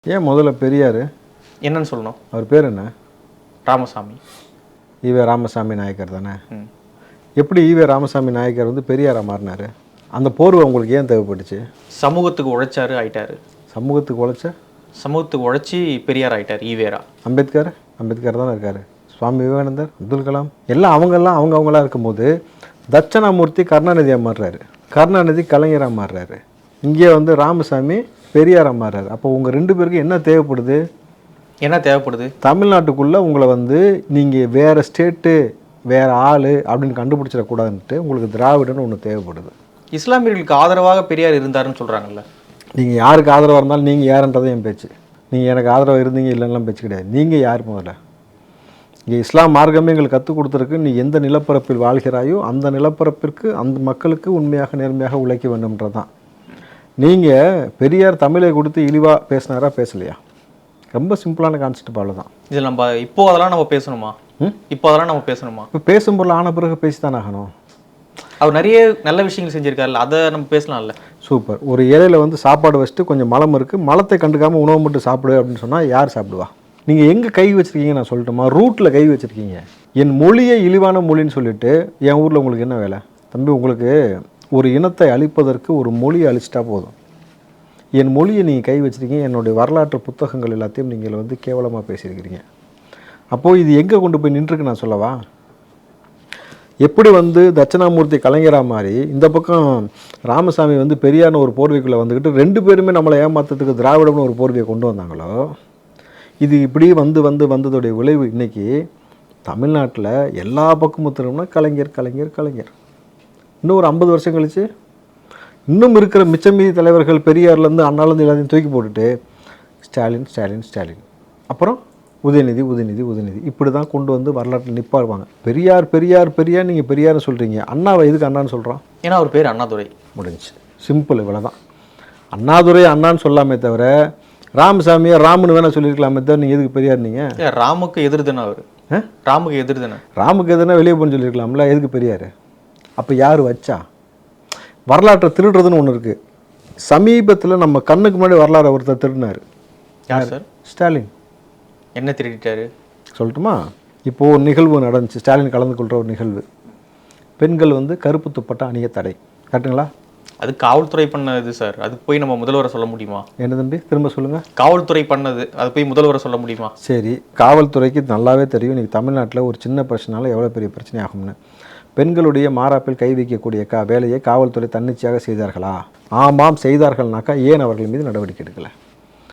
ஏன் முதல்ல பெரியார் என்னன்னு சொல்லணும்? அவர் பேர் என்ன? ராமசாமி. ஈவே ராமசாமி நாயக்கர் தானே. எப்படி ஈவே ராமசாமி நாயக்கர் வந்து பெரியாராக மாறினார்? அந்த போர்வை உங்களுக்கு ஏன் தேவைப்பட்டுச்சு? சமூகத்துக்கு உழைச்சாரு, ஆயிட்டாரு. சமூகத்துக்கு உழைச்ச சமூகத்துக்கு உழைச்சி பெரியார் ஆயிட்டார் ஈவேரா. அம்பேத்கர் தானே இருக்கார். சுவாமி விவேகானந்தர், அப்துல் கலாம் எல்லாம் அவங்களாம் இருக்கும்போது தட்சணாமூர்த்தி கருணாநிதியாக மாறுறாரு, கருணாநிதி கலைஞராக மாறுறாரு, இங்கே வந்து ராமசாமி பெரியாராக மாறுறாரு. அப்போ உங்கள் ரெண்டு பேருக்கு என்ன தேவைப்படுது? தமிழ்நாட்டுக்குள்ளே உங்களை வந்து நீங்கள் வேறு ஸ்டேட்டு வேறு ஆள் அப்படின்னு கண்டுபிடிச்சிடக்கூடாதுன்ட்டு உங்களுக்கு திராவிடன்னு ஒன்று தேவைப்படுது. இஸ்லாமியர்களுக்கு ஆதரவாக பெரியார் இருந்தாருன்னு சொல்கிறாங்கல்ல. நீங்கள் யாருக்கு ஆதரவாக இருந்தாலும் நீங்கள் யாருன்றதை என் பேச்சு. நீங்கள் எனக்கு ஆதரவாக இருந்தீங்க இல்லைன்னா பேச்சு கிடையாது. நீங்கள் யார் முதல்ல? இங்கே இஸ்லாம் மார்க்கமே எங்களுக்கு கற்றுக் கொடுத்துருக்கு. நீ எந்த நிலப்பரப்பில் வாழ்கிறாயோ அந்த நிலப்பரப்பிற்கு அந்த மக்களுக்கு உண்மையாக நேர்மையாக உழைக்க வேண்டும்ன்றது தான். நீங்கள் பெரியார் தமிழை கொடுத்து இழிவாக பேசினாரா பேசலையா? ரொம்ப சிம்பிளான கான்செப்ட் அவ்வளோதான். இதில் அதெல்லாம் நம்ம பேசணுமா? இப்போ பேசும் பொருள் ஆன பிறகு பேசி தான் ஆகணும். அவர் நிறைய நல்ல விஷயங்கள் செஞ்சுருக்காருல்ல, அதை நம்ம பேசலாம்ல. சூப்பர். ஒரு இலையில் வந்து சாப்பாடு வச்சுட்டு கொஞ்சம் மலம் இருக்குது, மலத்தை கண்டுக்காமல் உணவு மட்டும் சாப்பிடு அப்படின்னு சொன்னால் யார் சாப்பிடுவா? நீங்கள் எங்கே கை வச்சுருக்கீங்க நான் சொல்லட்டுமா? ரூட்டில் கை வச்சுருக்கீங்க. என் மொழியை இழிவான மொழின்னு சொல்லிட்டு என் ஊரில் உங்களுக்கு என்ன வேலை? தம்பி, உங்களுக்கு ஒரு இனத்தை அழிப்பதற்கு ஒரு மொழியை அழிச்சிட்டா போதும். என் மொழியை நீங்கள் கை வச்சுருக்கீங்க. என்னுடைய வரலாற்று புத்தகங்கள் எல்லாத்தையும் நீங்கள் வந்து கேவலமாக பேசியிருக்கிறீங்க. அப்போது இது எங்கே கொண்டு போய் நின்றுருக்கு நான் சொல்லவா? எப்படி வந்து தட்சணாமூர்த்தி கலைஞராக மாதிரி இந்த பக்கம் ராமசாமி வந்து பெரியார்னு ஒரு போர்வைக்குள்ளே வந்துக்கிட்டு ரெண்டு பேருமே நம்மளை ஏமாற்றத்துக்கு திராவிடம்னு ஒரு போர்வையை கொண்டு வந்தாங்களோ, இது இப்படி வந்ததோடைய விளைவு இன்றைக்கி தமிழ்நாட்டில் எல்லா பக்கமும் திரும்பினா கலைஞர். இன்னும் ஒரு 50 வருஷம் கழித்து இன்னும் இருக்கிற மிச்சமீதி தலைவர்கள் பெரியார்லேருந்து அண்ணாலேருந்து எல்லாத்தையும் தூக்கி போட்டுட்டு ஸ்டாலின் அப்புறம் உதயநிதி இப்படி தான் கொண்டு வந்து வரலாற்றில் நிற்பாருவாங்க. பெரியார் நீங்கள் பெரியார்னு சொல்கிறீங்க. அண்ணாவை எதுக்கு அண்ணான்னு சொல்கிறான்? ஏன்னா அவர் பேர் அண்ணாதுரை. முடிஞ்சு. சிம்பிள், இவ்வளோ தான். அண்ணாதுரை அண்ணான்னு சொல்லாமே தவிர ராமசாமியை ராமனு வேணால் சொல்லியிருக்கலாமே தவிர நீங்கள் எதுக்கு பெரியார்? நீங்கள் ராமுக்கு எதிர் தானே அவர். ராமுக்கு எதிர்னா வெளியே போன்னு சொல்லியிருக்கலாம்ல. எதுக்கு பெரியார்? அப்போ யார் வச்சா? வரலாற்றை திருடுறதுன்னு ஒன்று இருக்குது. சமீபத்தில் நம்ம கண்ணுக்கு முன்னாடி வரலாறு ஒருத்தர் திருடினார். யார் சார்? ஸ்டாலின். என்ன திருடிட்டாரு சொல்லட்டுமா? இப்போது ஒரு நிகழ்வு நடந்துச்சு, ஸ்டாலின் கலந்து கொள்கிற ஒரு நிகழ்வு. பெண்கள் வந்து கருப்பு துப்பட்டா அணிய தடை. கரெக்டுங்களா? அது காவல்துறை பண்ணது சார். அதுக்கு போய் நம்ம முதல்வரை சொல்ல முடியுமா? என்ன தம்பி, திரும்ப சொல்லுங்கள். காவல்துறை பண்ணது, அது போய் முதல்வரை சொல்ல முடியுமா? சரி, காவல்துறைக்கு நல்லாவே தெரியும் இன்றைக்கி தமிழ்நாட்டில் ஒரு சின்ன பிரச்சனால எவ்வளோ பெரிய பிரச்சனை ஆகும்னு. பெண்களுடைய மாறாப்பில் கை வைக்கக்கூடிய வேலையை காவல்துறை தன்னிச்சையாக செய்தார்களா? ஆமாம் செய்தார்கள்னாக்கா ஏன் அவர்கள் மீது நடவடிக்கை எடுக்கலை?